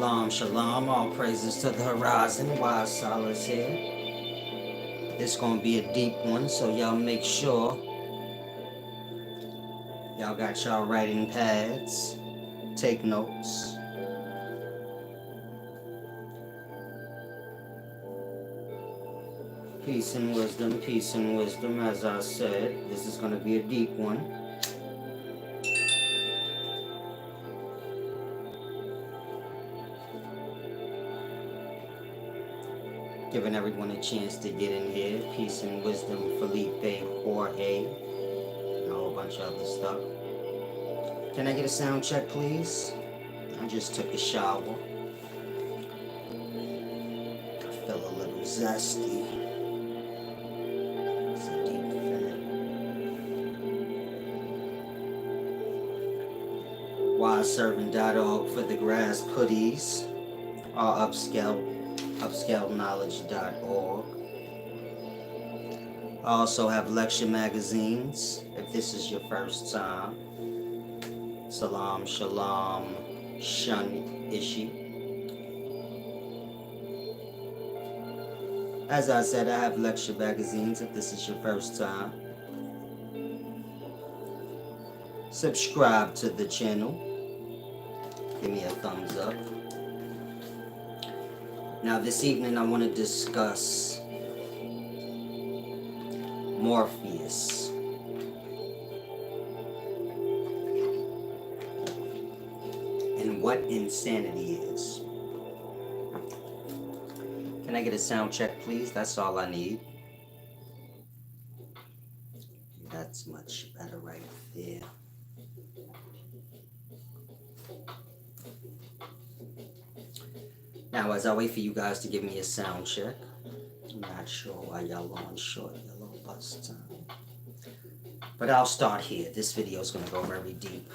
Shalom, shalom, all praises to the horizon, wise solace here. This gonna be a deep one, so y'all make sure y'all got y'all writing pads, take notes. Peace and wisdom, as I said, this is gonna be a deep one. Giving everyone a chance to get in here. Peace and wisdom, Felipe, Jorge, and a whole bunch of other stuff. Can I get a sound check, please? I just took a shower. I feel a little zesty. It's a deep fan. WiseServant.org for the grass putties. Or upscaleknowledge.org. I also have lecture magazines. If this is your first time, Salam, Shalom, Shun, Ishi. As I said, I have lecture magazines. If this is your first time, subscribe to the channel. Give me a thumbs up. Now this evening I want to discuss Morpheus. And what insanity is. Can I get a sound check, please? That's all I need. That's much better right there. Now, as I wait for you guys to give me a sound check, I'm not sure why y'all on short yellow bus time. But I'll start here. This video is going to go very deep.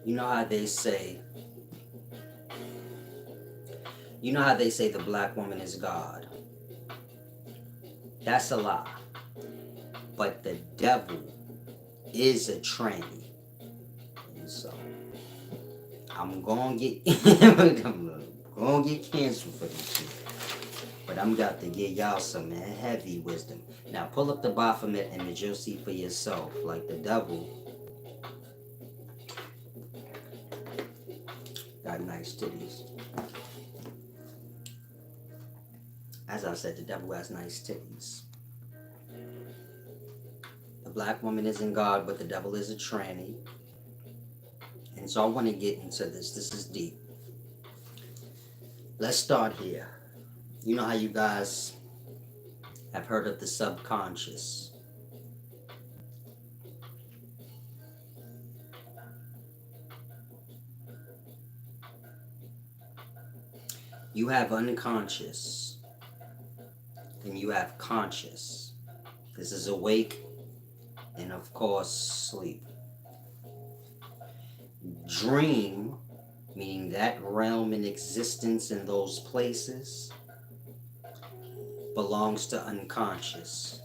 You know how they say the black woman is God? That's a lie. But the devil is a tranny. And so, I'm going to get canceled for this shit. But I'm about to give y'all some heavy wisdom. Now, pull up the Baphomet image. You'll see for yourself. Like the devil got nice titties. As I said, the devil has nice titties. The black woman isn't God, but the devil is a tranny. And so I want to get into this. This is deep. Let's start here. You know how you guys have heard of the subconscious? You have unconscious, and you have conscious. This is awake, and of course, sleep. Dream, meaning that realm in existence in those places, belongs to unconscious.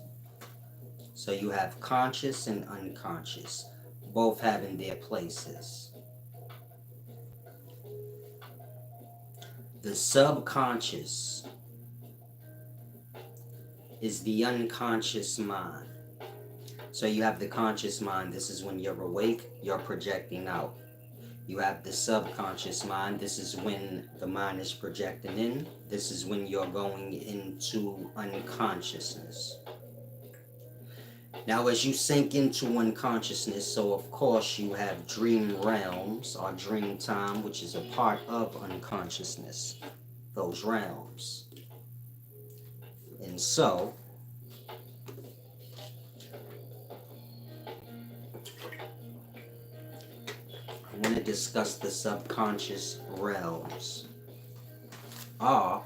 So you have conscious and unconscious, both having their places. The subconscious is the unconscious mind. So you have the conscious mind. This is when you're awake, you're projecting out. You have the subconscious mind. This is when the mind is projecting in. This is when you're going into unconsciousness. Now, as you sink into unconsciousness, so of course you have dream realms or dream time, which is a part of unconsciousness, those realms. And so, I want to discuss the subconscious realms, or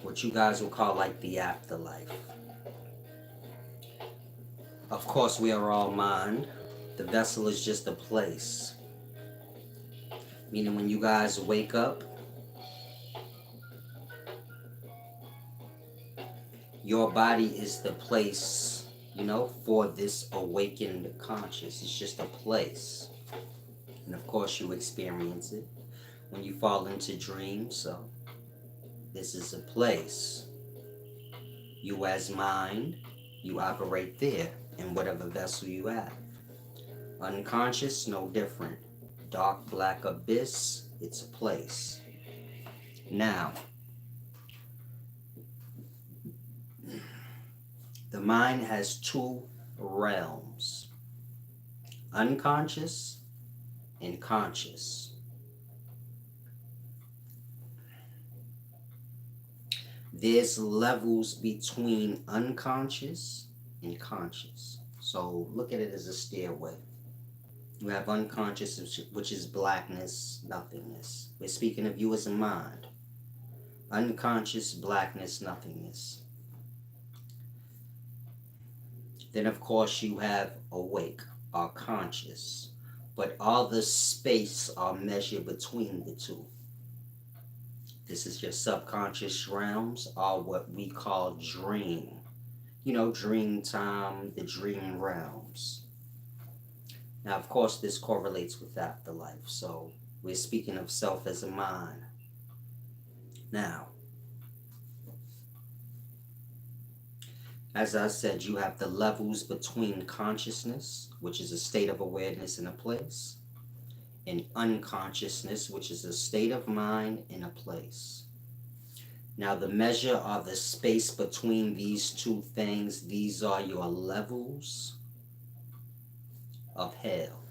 what you guys will call like the afterlife. Of course, we are all mind. The vessel is just a place. Meaning when you guys wake up, your body is the place, for this awakened conscious. It's just a place. And of course, you experience it when you fall into dreams. So, this is a place. You, as mind, you operate there in whatever vessel you have. Unconscious, no different. Dark, black abyss, it's a place. Now, the mind has two realms, unconscious and conscious. There's levels between unconscious and conscious. So look at it as a stairway. You have unconscious, which is blackness, nothingness. We're speaking of you as a mind. Unconscious, blackness, nothingness. Then, of course, you have awake, or conscious. But all the space are measured between the two. This is your subconscious realms, or what we call dream. You know, dream time, the dream realms. Now, of course, this correlates with afterlife. So, we're speaking of self as a mind. Now, as I said, you have the levels between consciousness, which is a state of awareness in a place, and unconsciousness, which is a state of mind in a place. Now, the measure of the space between these two things, these are your levels of hell.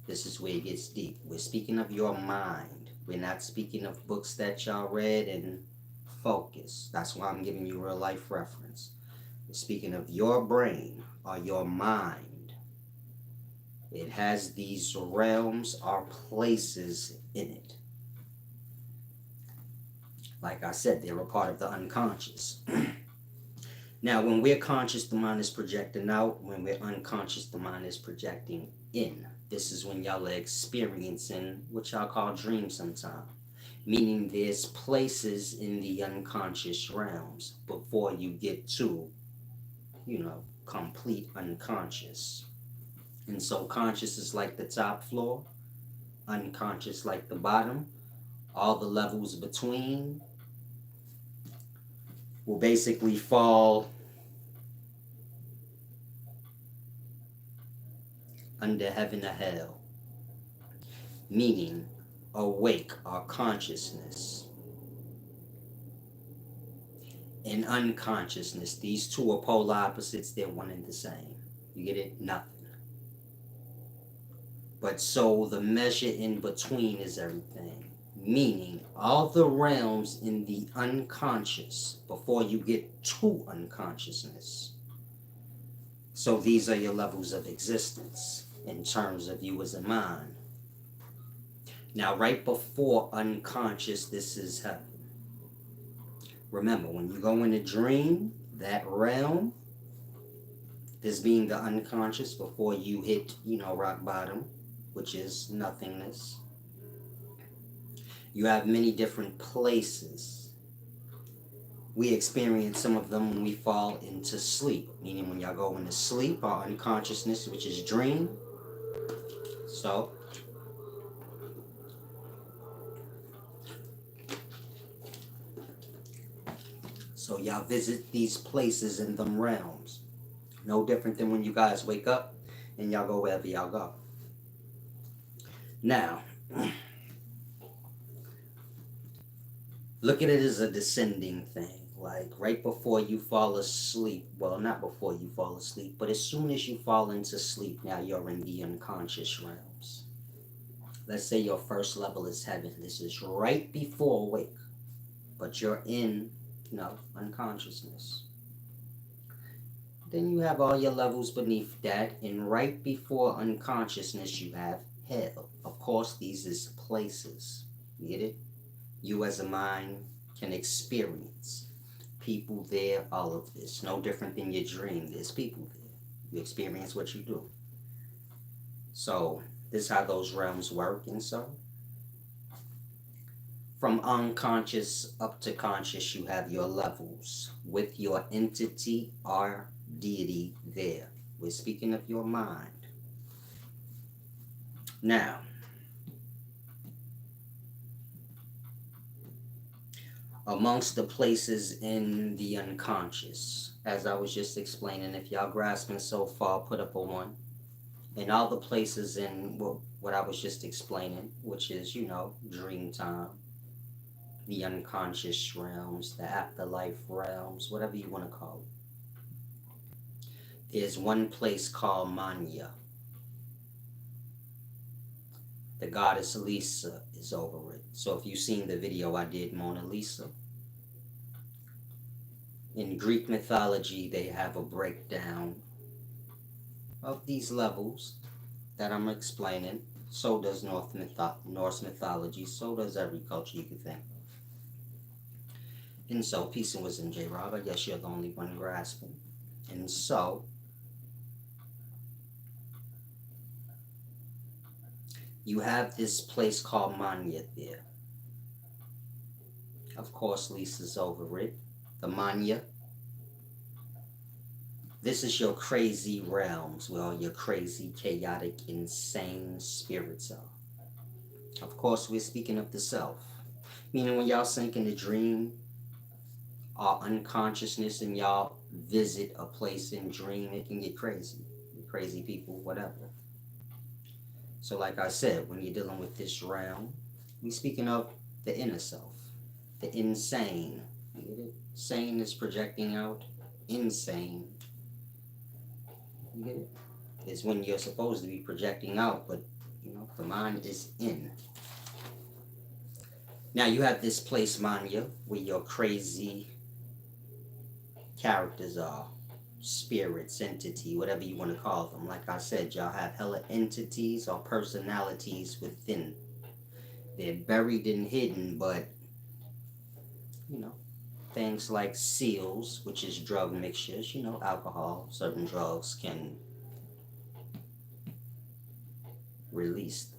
This is where it gets deep. We're speaking of your mind. We're not speaking of books that y'all read and focus. That's why I'm giving you real life reference. We're speaking of your brain or your mind. It has these realms or places in it. Like I said, they're a part of the unconscious. Now, when we're conscious, the mind is projecting out. When we're unconscious, the mind is projecting in. This is when y'all are experiencing what y'all call dreams sometimes. Meaning there's places in the unconscious realms before you get to, complete unconscious. And so conscious is like the top floor, unconscious like the bottom. All the levels between will basically fall under heaven or hell, meaning awake or consciousness and unconsciousness. These two are polar opposites, they're one and the same. You get it? Nothing. But so the measure in between is everything. Meaning all the realms in the unconscious before you get to unconsciousness. So these are your levels of existence in terms of you as a mind. Now, right before unconscious, this is heaven. Remember, when you go in a dream, that realm, this being the unconscious before you hit, rock bottom, which is nothingness. You have many different places. We experience some of them when we fall into sleep, meaning when y'all go into sleep or unconsciousness, which is dream. So y'all visit these places in them realms. No different than when you guys wake up and y'all go wherever y'all go. Now, look at it as a descending thing. Like right before you fall asleep, well, not before you fall asleep, but as soon as you fall into sleep, now you're in the unconscious realms. Let's say your first level is heaven. This is right before awake, but you're in, unconsciousness. Then you have all your levels beneath that, and right before unconsciousness, you have hell. Of course, these is places. You get it? You as a mind can experience people there, all of this. No different than your dream. There's people there. You experience what you do. So this is how those realms work. And so from unconscious up to conscious, you have your levels with your entity or deity there. We're speaking of your mind. Now, amongst the places in the unconscious, as I was just explaining, if y'all grasping so far, put up a one. And all the places in what I was just explaining, which is, dream time, the unconscious realms, the afterlife realms, whatever you want to call it. There's one place called Mania. The goddess Lisa is over it. So if you've seen the video I did, Mona Lisa, in Greek mythology, they have a breakdown of these levels that I'm explaining. So does Norse mythology. So does every culture you can think. And so, peace and wisdom, J-Rob. I guess you're the only one grasping. And so, you have this place called Manya there. Of course, Lisa's over it. The Manya. This is your crazy realms where all your crazy, chaotic, insane spirits are. Of course, we're speaking of the self. Meaning when y'all sink in the dream or unconsciousness and y'all visit a place in dream, it can get crazy. Crazy people, whatever. So like I said, when you're dealing with this realm, we're speaking of the inner self, the insane. You get it? Sane is projecting out. Insane. You get it? Is when you're supposed to be projecting out, but the mind is in. Now you have this place, Manya, where your crazy characters are. Spirits, entity, whatever you want to call them. Like I said, y'all have hella entities or personalities within. They're buried and hidden, but things like seals, which is drug mixtures, alcohol, certain drugs can release them.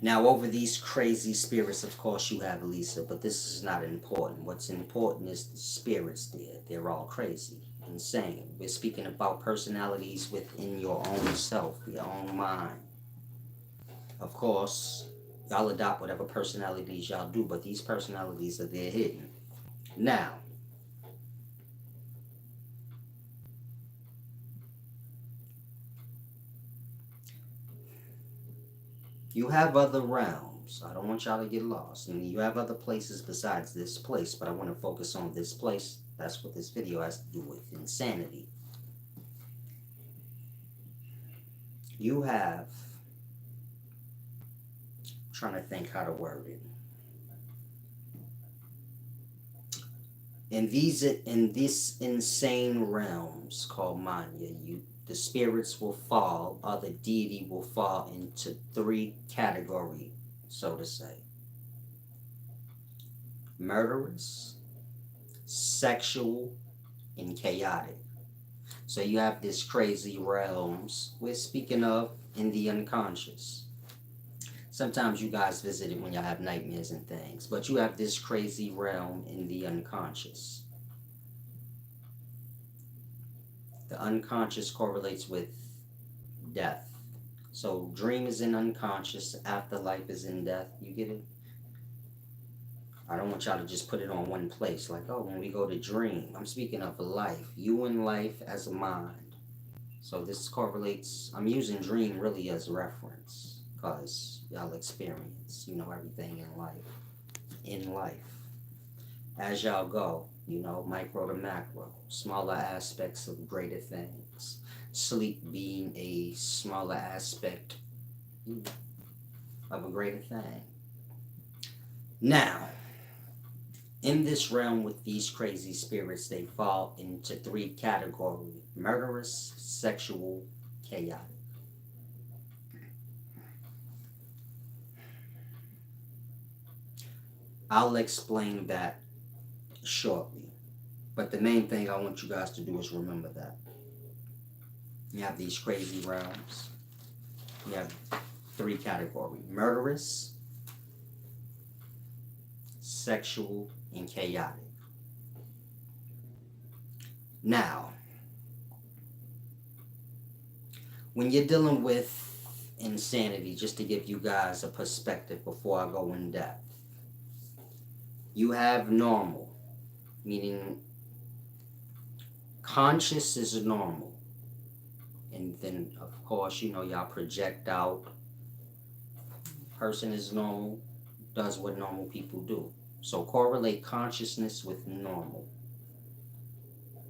Now, over these crazy spirits, of course, you have Lisa, but this is not important. What's important is the spirits there. They're all crazy, insane. We're speaking about personalities within your own self, your own mind. Of course, y'all adopt whatever personalities y'all do, but these personalities are there hidden. Now, you have other realms. I don't want y'all to get lost. And you have other places besides this place, but I want to focus on this place. That's what this video has to do with insanity. You have, I'm trying to think how to word it. In this insane realms called Manya, the spirits will fall, or the deity will fall into three categories, so to say. Murderous, sexual, and chaotic. So you have this crazy realms we're speaking of in the unconscious. Sometimes you guys visit it when y'all have nightmares and things, but you have this crazy realm in the unconscious. The unconscious correlates with death. So dream is in unconscious, afterlife is in death. You get it? I don't want y'all to just put it on one place. Like, oh, when we go to dream, I'm speaking of life. You and life as a mind. So this correlates, I'm using dream really as reference. Because y'all experience, everything in life. In life. As y'all go, micro to macro. Smaller aspects of greater things. Sleep being a smaller aspect of a greater thing. Now, in this realm with these crazy spirits, they fall into three categories. Murderous, sexual, chaotic. I'll explain that shortly. But the main thing I want you guys to do is remember that. You have these crazy realms. You have three categories. Murderous, sexual, and chaotic. Now, When you're dealing with insanity, just to give you guys a perspective before I go in depth, you have normal, meaning conscious is normal. And then, of course, y'all project out. Person is normal, does what normal people do. So correlate consciousness with normal.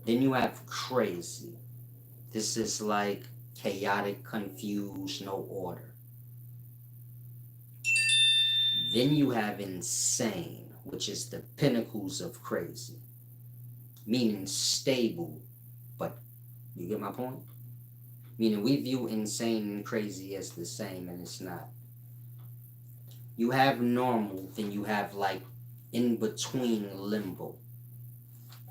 Then you have crazy. This is like chaotic, confused, no order. Then you have insane, which is the pinnacles of crazy, meaning stable, but you get my point? Meaning we view insane and crazy as the same, and it's not. You have normal, then you have like in between limbo.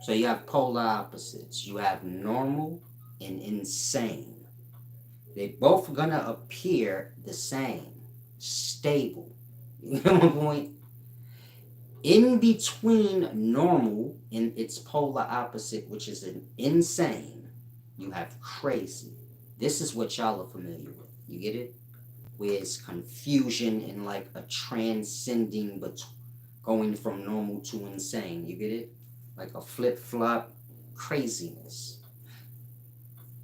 So you have polar opposites. You have normal and insane. They both gonna appear the same, stable. You know my point? In between normal and its polar opposite, which is an insane, you have crazy. This is what y'all are familiar with. You get it? Where it's confusion and like a transcending, but going from normal to insane. You get it? Like a flip flop craziness.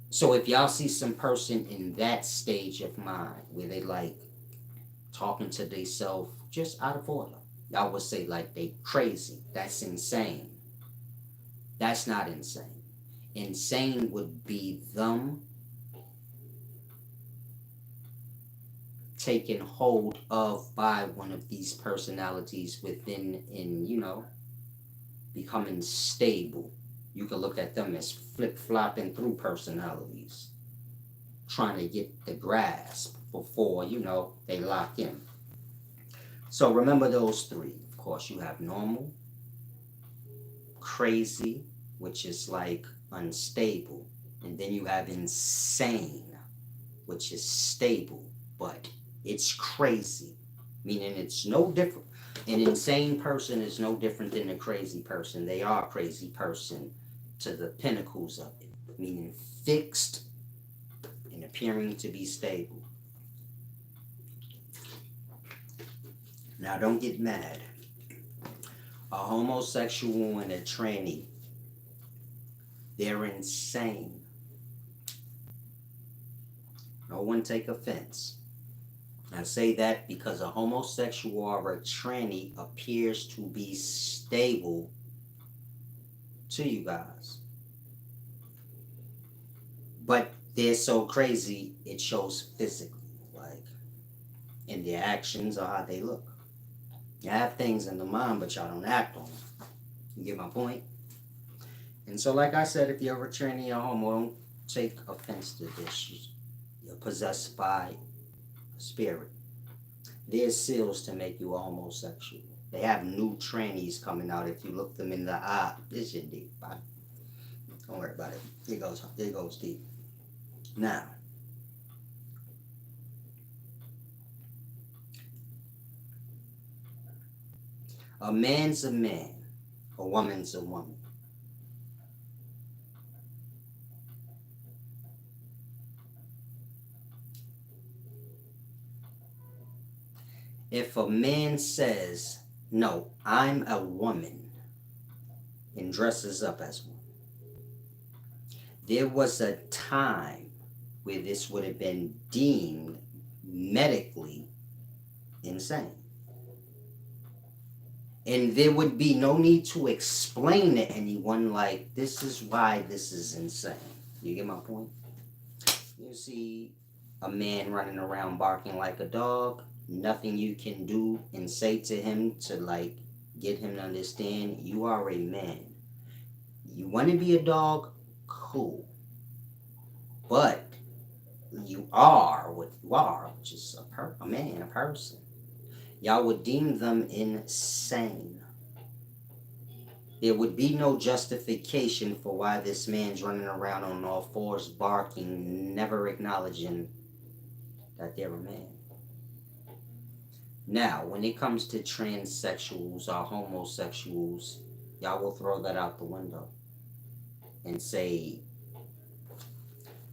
So if y'all see some person in that stage of mind where they like talking to themselves just out of order, y'all would say like they crazy. That's insane. That's not insane. Insane would be them taken hold of by one of these personalities within, and becoming stable. You can look at them as flip-flopping through personalities, trying to get the grasp before they lock in. So remember those three. Of course, you have normal, crazy, which is like unstable, and then you have insane, which is stable, but it's crazy, meaning it's no different. An insane person is no different than a crazy person. They are a crazy person to the pinnacles of it, meaning fixed and appearing to be stable. Now, don't get mad. A homosexual and a tranny, they're insane. No one take offense. I say that because a homosexual or a tranny appears to be stable to you guys. But they're so crazy, it shows physically, like in their actions or how they look. You have things in the mind, but y'all don't act on them. You get my point? And so, like I said, if you're a tranny or homo, don't take offense to this. You're possessed by a spirit. There's seals to make you a homosexual. They have new trannies coming out. If you look them in the eye, this shit deep. Don't worry about it. It goes deep. Now, a man's a man, a woman's a woman. If a man says, no, I'm a woman, and dresses up as one, there was a time where this would have been deemed medically insane. And there would be no need to explain to anyone, like, this is why this is insane. You get my point? You see a man running around barking like a dog, nothing you can do and say to him to, like, get him to understand you are a man. You want to be a dog? Cool. But you are what you are, which is a man, a person. Y'all would deem them insane. There would be no justification for why this man's running around on all fours barking, never acknowledging that they're a man. Now, when it comes to transsexuals or homosexuals, y'all will throw that out the window and say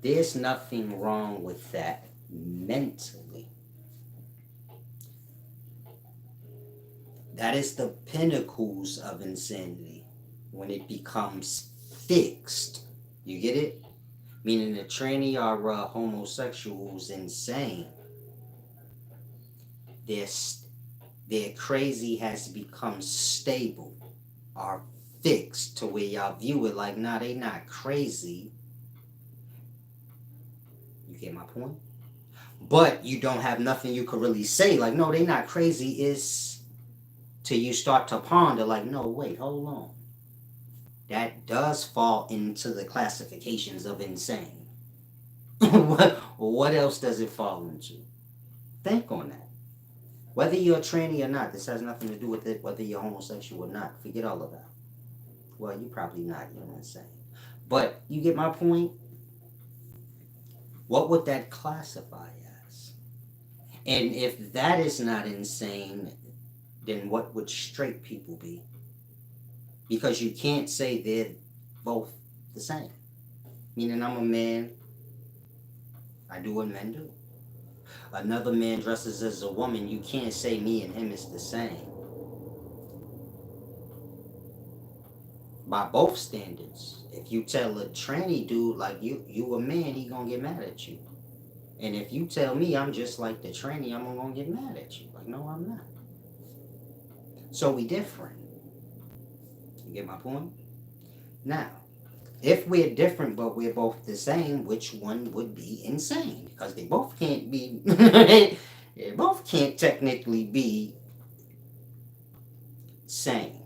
There's nothing wrong with that mentally. That is the pinnacles of insanity when it becomes fixed. You get it? Meaning the tranny or homosexuals insane. Their their crazy has become stable or fixed to where y'all view it like, nah, they not crazy. You get my point? But you don't have nothing you could really say like, no, they not crazy. Is till you start to ponder like, no, wait, hold on. That does fall into the classifications of insane. what else does it fall into? Think on that. Whether you're a tranny or not, this has nothing to do with it, whether you're homosexual or not. Forget all of that. Well, you're probably not, you're insane. But you get my point? What would that classify as? And if that is not insane, then what would straight people be? Because you can't say they're both the same. Meaning I'm a man, I do what men do. Another man dresses as a woman, you can't say me and him is the same. By both standards. If you tell a tranny dude like you a man, he gonna get mad at you. And if you tell me I'm just like the tranny, I'm gonna get mad at you. Like, no, I'm not. So we different. You get my point? Now, if we're different but we're both the same, which one would be insane? Because they both can't be they both can't technically be sane.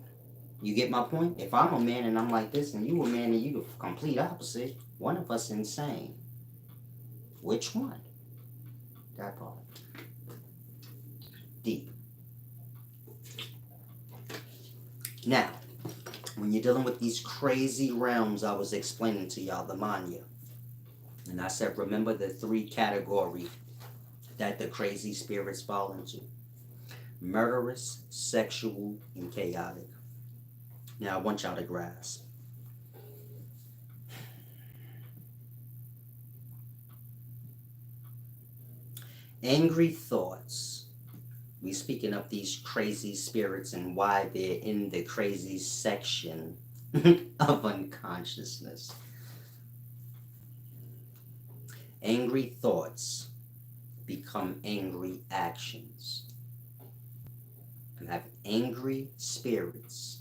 You get my point? If I'm a man and I'm like this and you a man and you the complete opposite, one of us insane. Which one? That part. Deep. Now, when you're dealing with these crazy realms I was explaining to y'all, the mania. And I said, remember the three categories that the crazy spirits fall into. Murderous, sexual, and chaotic. Now I want y'all to grasp. Angry thoughts. We speaking of these crazy spirits and why they're in the crazy section of unconsciousness. Angry thoughts become angry actions. You have angry spirits.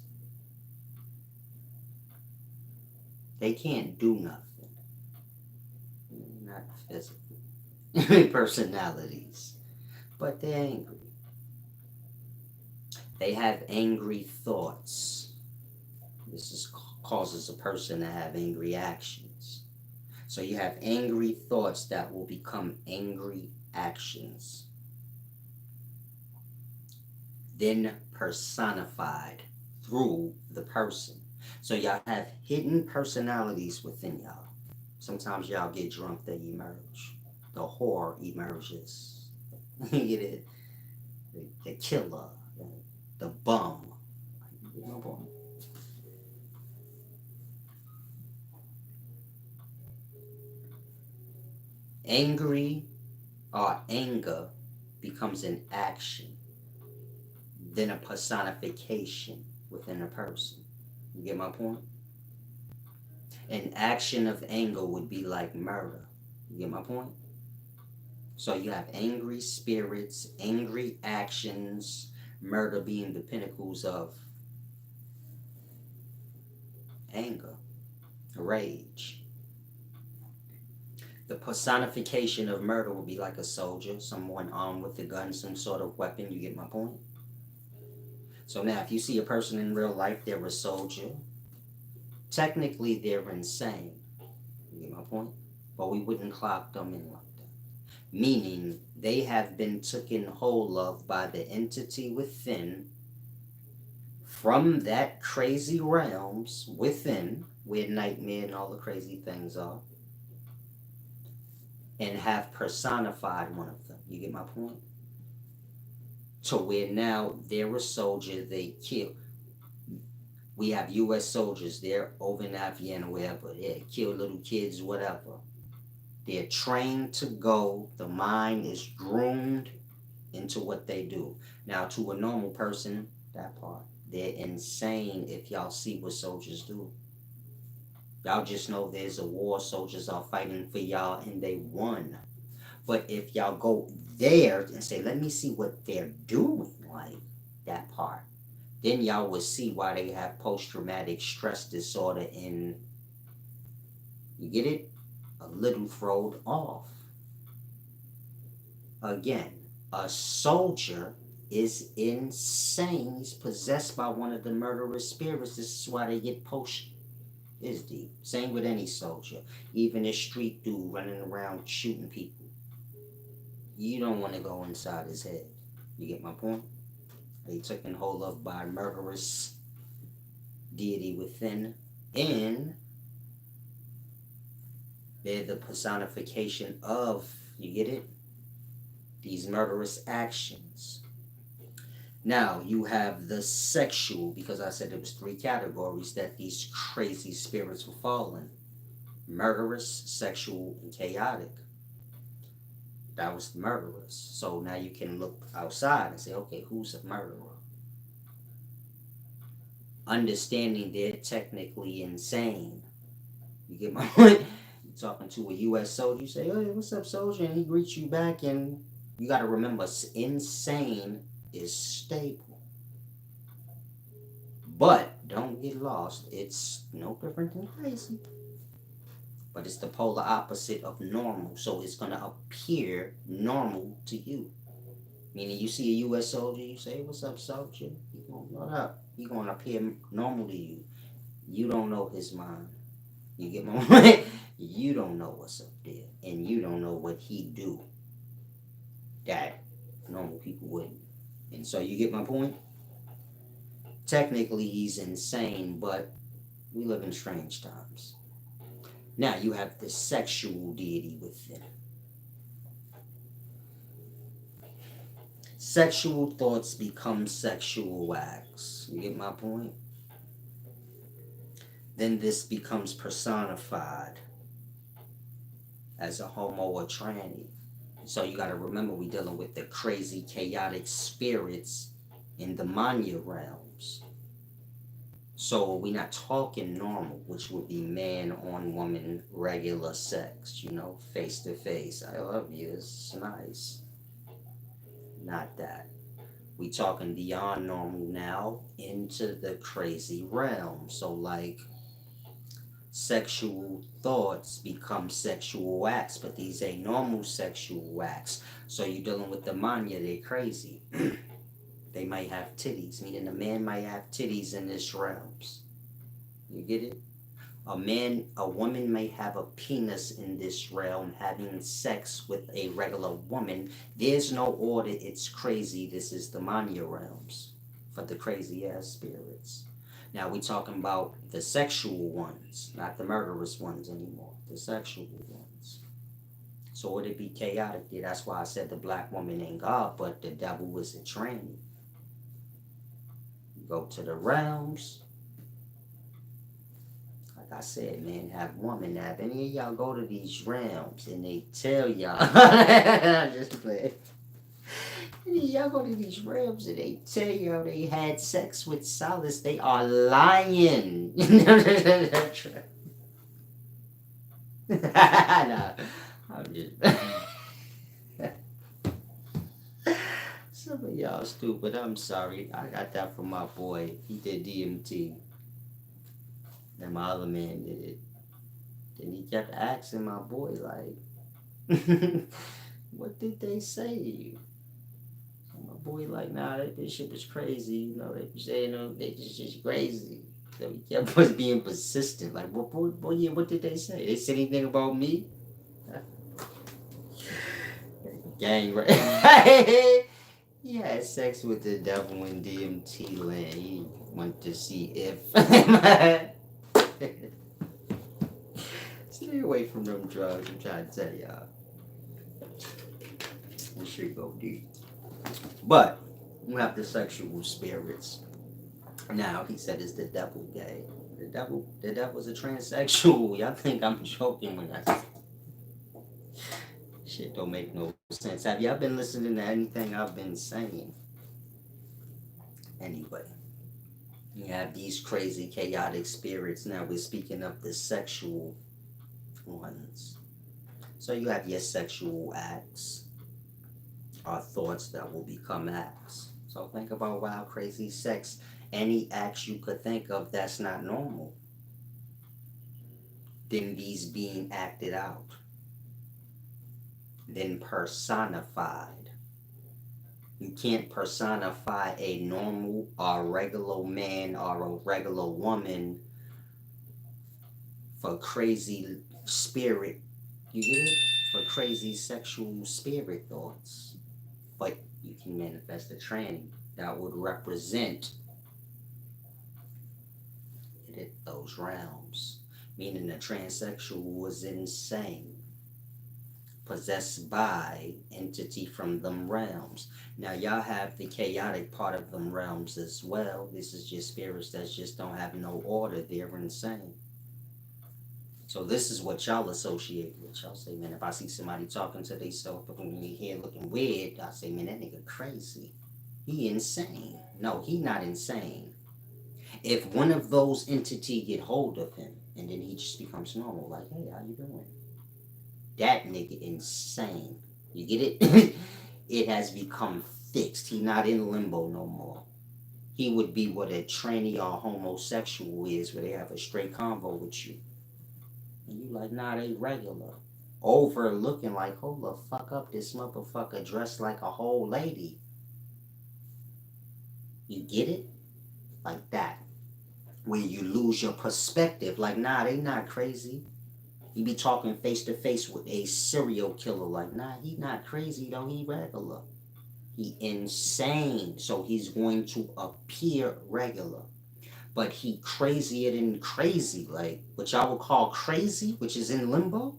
They can't do nothing. Not physical. Personalities. But they're angry. They have angry thoughts. Causes a person to have angry actions. So you have angry thoughts that will become angry actions. Then personified through the person. So y'all have hidden personalities within y'all. Sometimes y'all get drunk, they emerge. The whore emerges. You get it? The killer, the bum. No point. Angry or anger becomes an action, then a personification within a person. You get my point? An action of anger would be like murder. You get my point? So you have angry spirits, angry actions, murder being the pinnacles of anger, rage. The personification of murder would be like a soldier, someone armed with a gun, some sort of weapon. You get my point? So now, if you see a person in real life, they're a soldier. Technically, they're insane. You get my point? But we wouldn't clock them in like that. Meaning, they have been taken hold of by the entity within from that crazy realms within, where nightmare and all the crazy things are, and have personified one of them. You get my point? To where now they're a soldier, they kill. We have U.S. soldiers, they're over in Afghanistan or wherever. They kill little kids, whatever. They're trained to go. The mind is groomed into what they do. Now, to a normal person, that part, they're insane if y'all see what soldiers do. Y'all just know there's a war, soldiers are fighting for y'all, and they won. But if y'all go there and say, let me see what they're doing, like that part, then y'all will see why they have post-traumatic stress disorder and, you get it? A little thrown off. Again, a soldier is insane. He's possessed by one of the murderous spirits. This is why they get post. It's deep. Same with any soldier. Even a street dude running around shooting people. You don't want to go inside his head. You get my point? They taken hold of by murderous deity within, and they're the personification of, you get it? These murderous actions. Now you have the sexual, because I said there was 3 categories that these crazy spirits will fall in: murderous, sexual, and chaotic. That was the murderous. So now you can look outside and say, okay, who's a murderer? Understanding they're technically insane. You get my point? You're talking to a U.S. soldier, you say, hey, what's up, soldier? And he greets you back, and you got to remember, insane is stable. But don't get lost. It's no different than crazy. But it's the polar opposite of normal. So it's going to appear normal to you. Meaning you see a U.S. soldier, you say, what's up, soldier? He going, what up? He going to appear normal to you. You don't know his mind. You get my point? You don't know what's up there. And you don't know what he do that normal people wouldn't. And so you get my point? Technically, he's insane, but we live in strange times. Now you have the sexual deity within. Sexual thoughts become sexual acts. You get my point? Then this becomes personified as a homo or tranny. So you got to remember, we're dealing with the crazy, chaotic spirits in the mania realms. So we're not talking normal, which would be man on woman, regular sex, you know, face to face. I love you, it's nice. Not that. We talking beyond normal now into the crazy realm. So like sexual thoughts become sexual acts, but these ain't normal sexual acts. So you're dealing with the mania, they're crazy. They might have titties, meaning a man might have titties in this realms. You get it? A woman may have a penis in this realm having sex with a regular woman. There's no order, it's crazy. This is the mania realms for the crazy ass spirits. Now we talking about the sexual ones, not the murderous ones anymore. The sexual ones. So would it be chaotic? Yeah, that's why I said the black woman ain't God, but the devil was a tranny. Go to the realms. Like I said, man, have woman. Now, if any of y'all go to these realms and they tell y'all, just play. Y'all go to these realms and they tell y'all they had sex with Solace, they are lying. Nah, I'm just. Some of y'all stupid. I'm sorry. I got that from my boy. He did DMT. And my other man did it. Then he kept asking my boy, like, what did they say to you? And my boy, like, nah, that shit was crazy. You know, they saying, no, they just crazy. So he kept being persistent. Like, boy, yeah, what did they say? They said anything about me? Gang, right? He had sex with the devil in DMT land. He went to see if. Stay away from them drugs. I'm trying to tell y'all. We should go deep. But we have the sexual spirits. Now he said, "Is the devil gay?" The devil's a transsexual. Y'all think I'm joking when I say Shit don't make no sense. Have y'all been listening to anything I've been saying? Anyway, you have these crazy, chaotic spirits. Now we're speaking of the sexual ones. So you have your sexual acts, or thoughts that will become acts. So think about wild, crazy sex. Any acts you could think of that's not normal, then these being acted out, then personified. You can't personify a normal or regular man or a regular woman for crazy spirit. You get it? For crazy sexual spirit thoughts. But you can manifest a tranny that would represent it, those realms. Meaning the transsexual was insane, possessed by entity from them realms. Now y'all have the chaotic part of them realms as well. This is just spirits that just don't have no order. They're insane. So this is what y'all associate with. Y'all say, man, if I see somebody talking to themselves in your head looking weird, I say, man, that nigga crazy. He insane. No, he not insane. If one of those entity get hold of him and then he just becomes normal, like, hey, how you doing? That nigga insane. You get it? It has become fixed. He not in limbo no more. He would be what a tranny or homosexual is, where they have a straight convo with you. And you like, nah, they regular. Overlooking like, hold the fuck up, this motherfucker dressed like a whole lady. You get it? Like that. Where you lose your perspective. Like, nah, they not crazy. You be talking face to face with a serial killer. Like, nah, he not crazy though, he regular. He insane. So he's going to appear regular. But he crazier than crazy. Like, what y'all would call crazy, which is in limbo,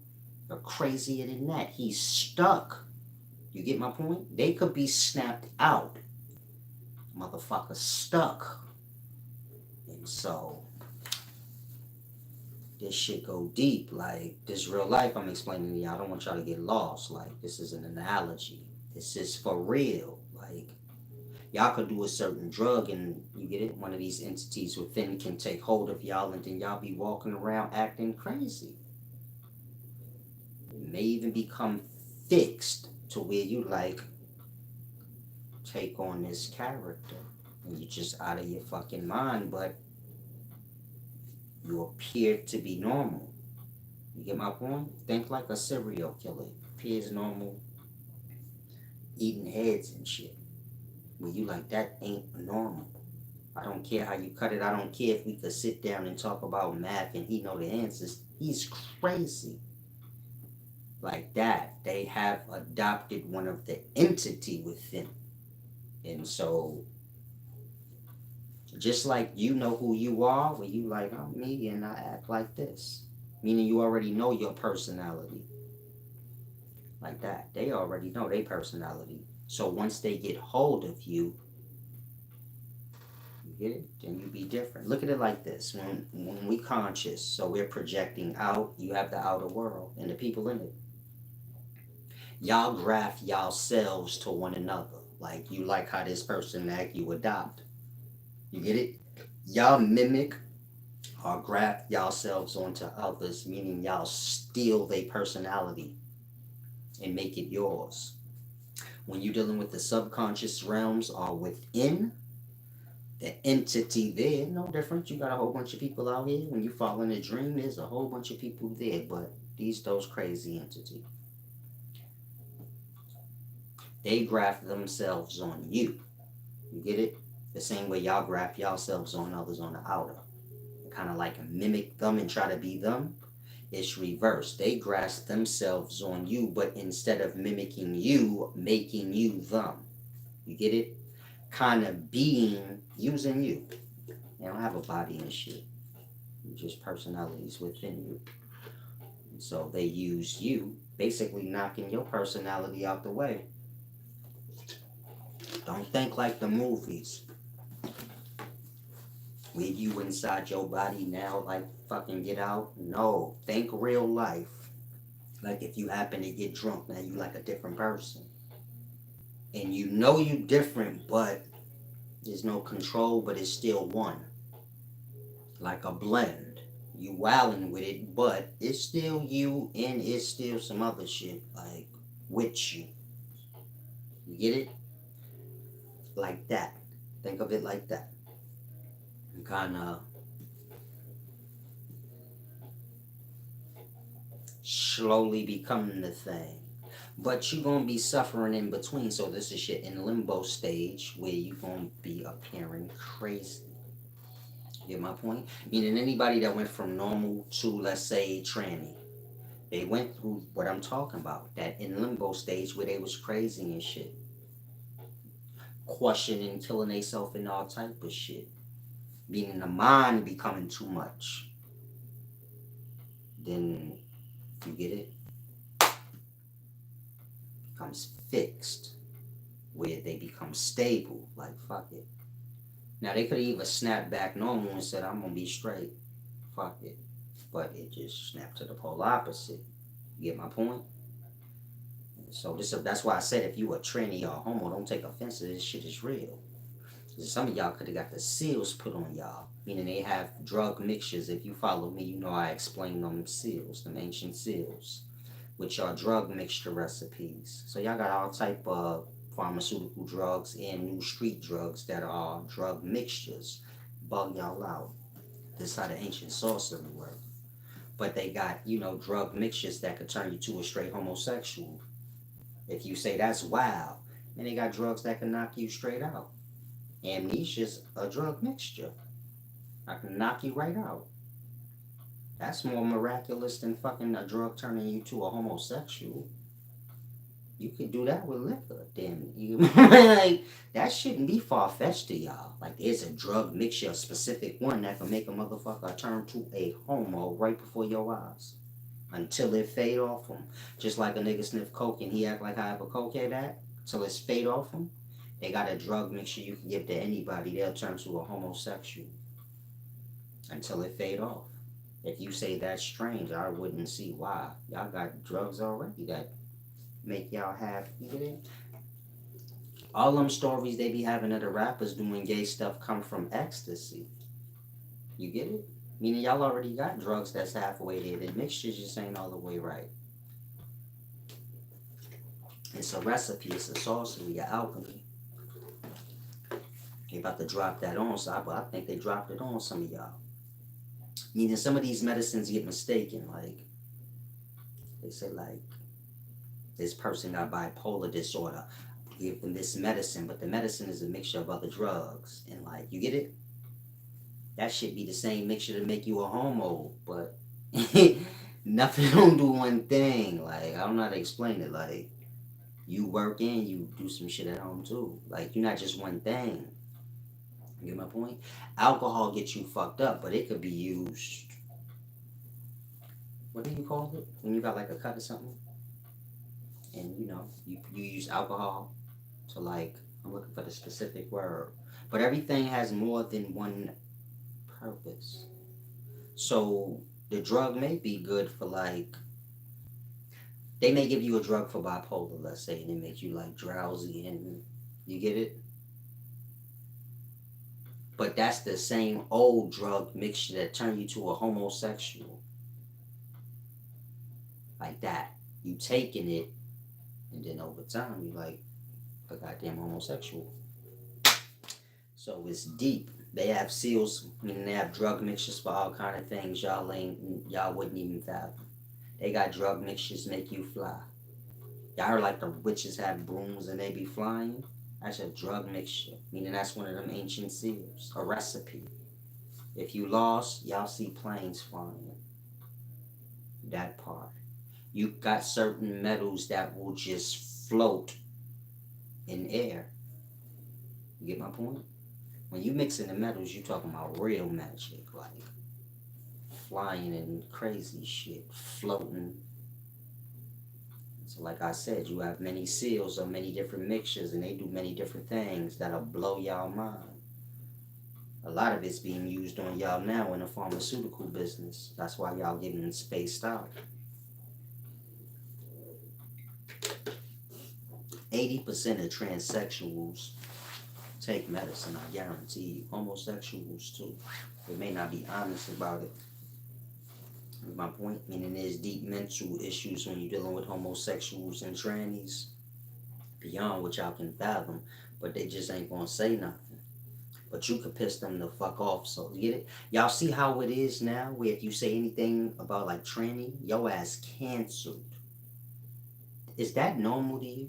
or crazier than that. He's stuck. You get my point? They could be snapped out. Motherfucker stuck. And so this shit go deep. Like, this real life I'm explaining to y'all. I don't want y'all to get lost. Like, this is an analogy. This is for real. Like, y'all could do a certain drug and you get it, one of these entities within can take hold of y'all and then y'all be walking around acting crazy. It may even become fixed to where you like take on this character and you're just out of your fucking mind, but you appear to be normal. You get my point? Think like a serial killer. Appears normal, eating heads and shit. When you like, that ain't normal. I don't care how you cut it. I don't care if we could sit down and talk about math and he know the answers. He's crazy. Like that. They have adopted one of the entity within. And so, just like you know who you are, when you like, I'm me and I act like this. Meaning you already know your personality. Like that. They already know their personality. So once they get hold of you, get it? Then you be different. Look at it like this. When we conscious, so we're projecting out, you have the outer world and the people in it. Y'all graft yourselves to one another. Like you like how this person act, you adopt. You get it? Y'all mimic or graft yourselves onto others, meaning y'all steal their personality and make it yours. When you're dealing with the subconscious realms or within, the entity there, no different. You got a whole bunch of people out here. When you fall in a dream, there's a whole bunch of people there, but those crazy entities, they graft themselves on you. You get it? The same way y'all graft yourselves on others on the outer. Kind of like mimic them and try to be them. It's reversed. They grasp themselves on you, but instead of mimicking you, making you them. You get it? Kind of being, using you. They don't have a body and shit. You're just personalities within you. And so they use you, basically knocking your personality out the way. Don't think like the movies. With you inside your body now, like fucking get out. No, think real life. Like if you happen to get drunk, now you like a different person. And you know you different, but there's no control, but it's still one. Like a blend. You wildin' with it, but it's still you and it's still some other shit, like, with you. You get it? Like that. Think of it like that. Kinda slowly becoming the thing. But you gonna be suffering in between, so this is shit in limbo stage where you gonna be appearing crazy. Get my point? Meaning anybody that went from normal to, let's say, tranny, they went through what I'm talking about. That in limbo stage where they was crazy and shit, questioning, killing themselves and all type of shit. Meaning the mind becoming too much. Then you get it, becomes fixed, where they become stable. Like fuck it. Now they could either snap back normal and said, I'm gonna be straight. Fuck it. But it just snapped to the polar opposite. You get my point? So that's why I said if you a tranny or a homo, don't take offense to this shit is real. Some of y'all could have got the seals put on y'all. Meaning they have drug mixtures. If you follow me, you know I explain them seals, them ancient seals, which are drug mixture recipes. So y'all got all type of pharmaceutical drugs and new street drugs that are drug mixtures. Bug y'all out. This is how the ancient sorcery worked. But they got, drug mixtures that could turn you to a straight homosexual. If you say that's wild, and they got drugs that can knock you straight out. Amnesia's a drug mixture. I can knock you right out. That's more miraculous than fucking a drug turning you to a homosexual. You could do that with liquor, damn you. Like that shouldn't be far fetched to y'all. Like there's a drug mixture, a specific one that can make a motherfucker turn to a homo right before your eyes, until it fade off him. Just like a nigga sniff coke and he act like I have a cokehead act, till it's fade off him. They got a drug mixture you can give to anybody. They'll turn to a homosexual until it fade off. If you say that's strange, I wouldn't see why. Y'all got drugs already that make y'all have, you get it? All them stories they be having of the rappers doing gay stuff come from ecstasy. You get it? Meaning y'all already got drugs that's halfway there. The mixtures just ain't all the way right. It's a recipe, it's a sorcery, an alchemy. They about to drop that on, so I think they dropped it on some of y'all. Meaning some of these medicines get mistaken. Like, they say, like, this person got bipolar disorder. Give them this medicine, but the medicine is a mixture of other drugs. And, like, you get it? That should be the same mixture to make you a homo, but nothing don't do one thing. Like, I don't know how to explain it. Like, you work in, you do some shit at home, too. Like, you're not just one thing. You get my point? Alcohol gets you fucked up, but it could be used. What do you call it? When you got like a cut or something? And you use alcohol to like, I'm looking for the specific word. But everything has more than one purpose. So the drug may be good for like, they may give you a drug for bipolar, let's say, and it makes you like drowsy and you get it? But that's the same old drug mixture that turned you to a homosexual. Like that. You taking it, and then over time, you like a goddamn homosexual. So it's deep. They have seals, meaning they have drug mixtures for all kind of things y'all wouldn't even fathom. They got drug mixtures make you fly. Y'all heard like the witches have brooms and they be flying? That's a drug mixture, meaning that's one of them ancient seals, a recipe. If you lost, y'all see planes flying. That part. You got certain metals that will just float in air. You get my point? When you mix in the metals, you talking about real magic, like flying and crazy shit, floating. So like I said, you have many seals or many different mixtures and they do many different things that'll blow y'all mind. A lot of it's being used on y'all now in the pharmaceutical business. That's why y'all getting spaced out. 80% of transsexuals take medicine, I guarantee you. Homosexuals too. They may not be honest about it. My point, meaning there's deep mental issues when you're dealing with homosexuals and trannies beyond what y'all can fathom, but they just ain't gonna say nothing. But you could piss them the fuck off. So you get it? Y'all see how it is now, where if you say anything about like tranny, your ass canceled. Is that normal to you?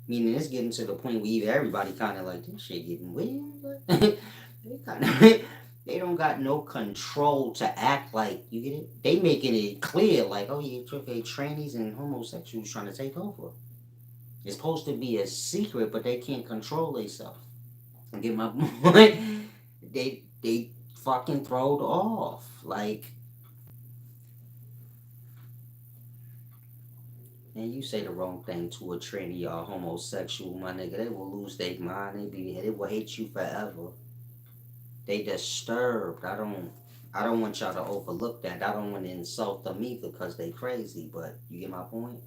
Meaning it's getting to the point where even everybody kind of like, this shit getting weird. They kind of they don't got no control to act like, you get it? They making it clear like, oh yeah, okay, trannies and homosexuals trying to take over. It's supposed to be a secret, but they can't control themselves. And get my point? They fucking throwed off. Like, man, you say the wrong thing to a tranny or a homosexual, my nigga, they will lose their mind. They will hate you forever. They disturbed. I don't want y'all to overlook that. I don't want to insult them either because they crazy, but you get my point?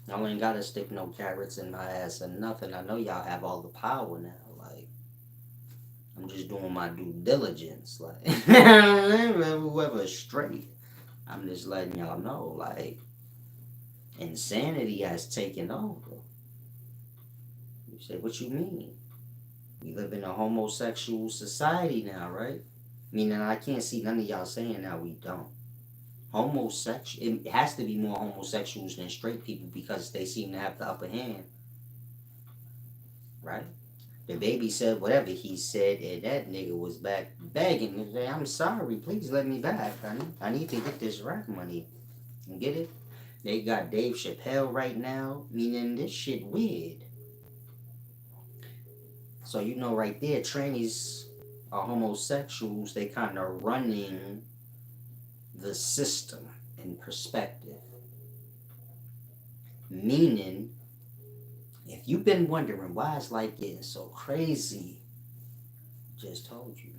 Y'all ain't gotta stick no carrots in my ass or nothing. I know y'all have all the power now. Like, I'm just doing my due diligence. Like, whoever's straight, I'm just letting y'all know. Like, insanity has taken over. You say, what you mean? We live in a homosexual society now, right? Meaning I can't see none of y'all saying now we don't. It has to be more homosexuals than straight people because they seem to have the upper hand, right? The baby said whatever he said, and that nigga was back begging. He said, I'm sorry, please let me back. I need to get this rap money. You get it? They got Dave Chappelle right now, meaning this shit weird. So you know right there, trannies are homosexuals. They kind of running the system in perspective. Meaning, if you've been wondering why is life getting so crazy, just told you,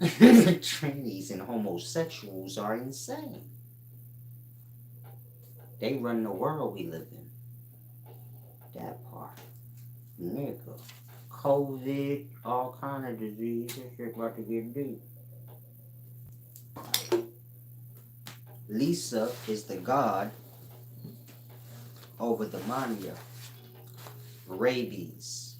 trannies and homosexuals are insane. They run the world we live in. That part. Nigga. COVID, all kind of disease. This shit about to get deep. Lisa is the god over the mania. Rabies.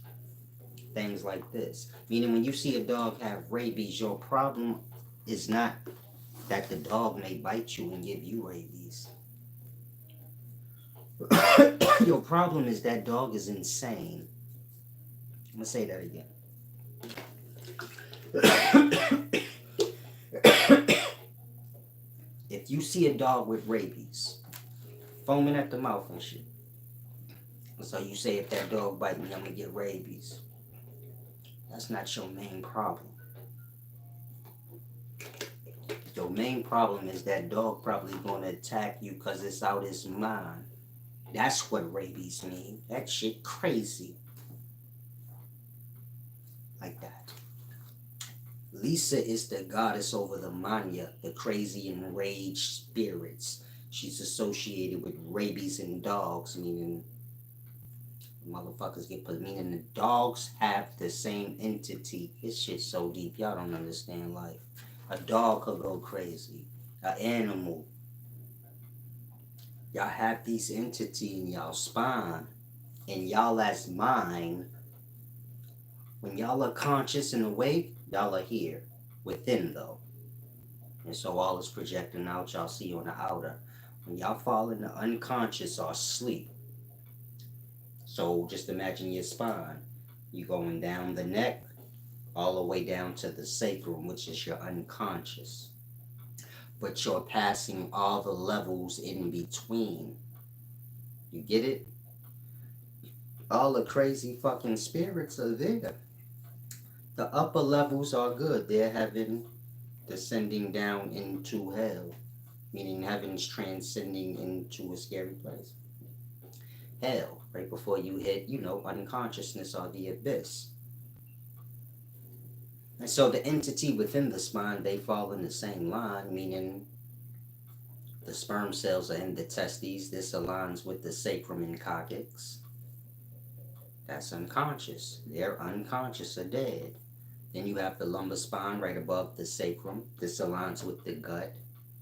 Things like this. Meaning when you see a dog have rabies, your problem is not that the dog may bite you and give you rabies. Your problem is that dog is insane. I'm gonna say that again. If you see a dog with rabies, foaming at the mouth and shit, so you say if that dog bite me, I'm gonna get rabies. That's not your main problem. Your main problem is that dog probably gonna attack you because it's out his mind. That's what rabies mean. That shit crazy. Like that. Lisa is the goddess over the mania, the crazy enraged spirits. She's associated with rabies in dogs, meaning motherfuckers get put, meaning the dogs have the same entity. This shit's so deep, y'all don't understand life. A dog could go crazy. An animal. Y'all have these entities in y'all spine, and y'all as mind. When y'all are conscious and awake, y'all are here, within though. And so all is projecting out, y'all see on the outer. When y'all fall into unconscious or sleep, so just imagine your spine. You going down the neck, all the way down to the sacrum, which is your unconscious. But you're passing all the levels in between. You get it? All the crazy fucking spirits are there. The upper levels are good. They're heaven descending down into hell. Meaning heaven's transcending into a scary place. Hell, right before you hit, unconsciousness or the abyss. And so the entity within the spine, they fall in the same line, meaning the sperm cells are in the testes. This aligns with the sacrum and coccyx. That's unconscious. They're unconscious or dead. Then you have the lumbar spine right above the sacrum. This aligns with the gut,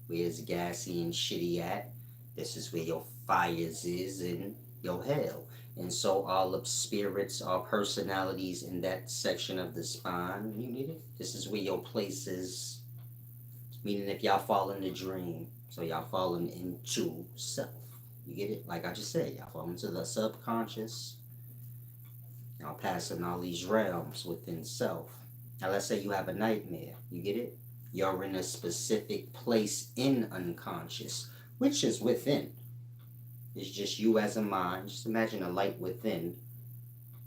where it's gassy and shitty at. This is where your fires is and your hell. And so all of spirits are personalities in that section of the spine. You get it? This is where your place is. Meaning if y'all fall in the dream, so y'all falling into self. You get it? Like I just said, y'all fall into the subconscious. Y'all passing all these realms within self. Now let's say you have a nightmare. You get it? You're in a specific place in unconscious, which is within. It's just you as a mind. Just imagine a light within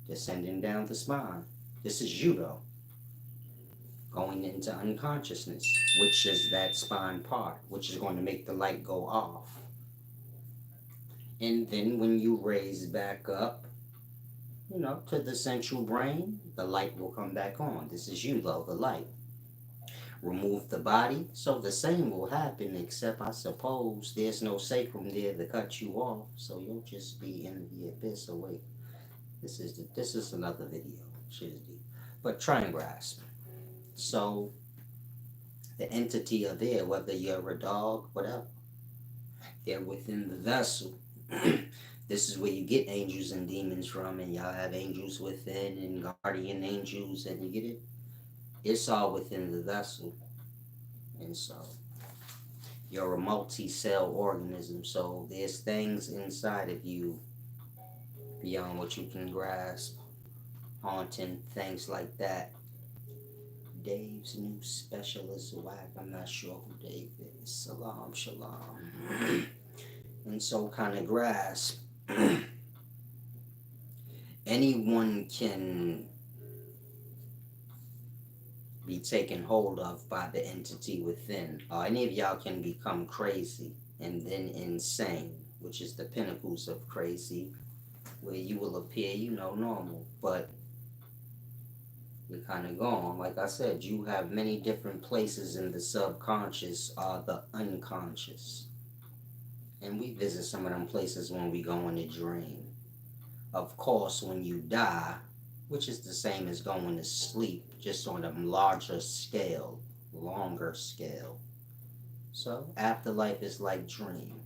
descending down the spine. This is you though, going into unconsciousness, which is that spine part, which is going to make the light go off. And then when you raise back up, to the central brain, the light will come back on. This is you though, the light. Remove the body, so the same will happen, except I suppose there's no sacrum there to cut you off, so you'll just be in the abyss awake. This is another video. Shit is deep. But try and grasp. So the entity are there, whether you're a dog, whatever. They're within the vessel. This is where you get angels and demons from, and y'all have angels within and guardian angels, and you get it? It's all within the vessel. And so you're a multi-cell organism, so there's things inside of you beyond what you can grasp, haunting, things like that. Dave's new specialist whack. I'm not sure who Dave is. Salam, shalom. And so kind of grasp. Anyone can be taken hold of by the entity within. Any of y'all can become crazy and then insane, which is the pinnacles of crazy, where you will appear, normal, but you're kind of gone. Like I said, you have many different places in the subconscious or the unconscious. And we visit some of them places when we go in a dream. Of course, when you die, which is the same as going to sleep, just on a larger scale, longer scale. So, afterlife is like dream.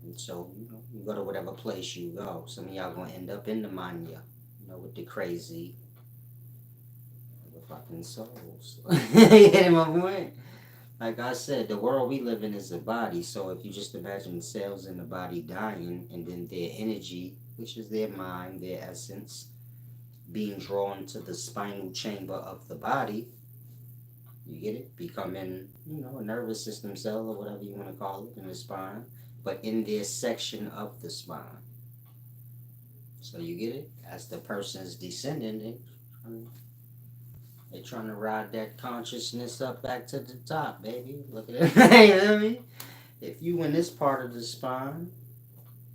And so, you go to whatever place you go. Some of y'all gonna end up in the mania, with the crazy fucking souls. You get my point? Like I said, the world we live in is a body. So if you just imagine cells in the body dying, and then their energy, which is their mind, their essence, being drawn to the spinal chamber of the body, you get it? Becoming, a nervous system cell or whatever you want to call it in the spine, but in their section of the spine. So you get it? As the person's descending, they're trying to ride that consciousness up back to the top, baby. Look at it. You know what I mean? If you in this part of the spine,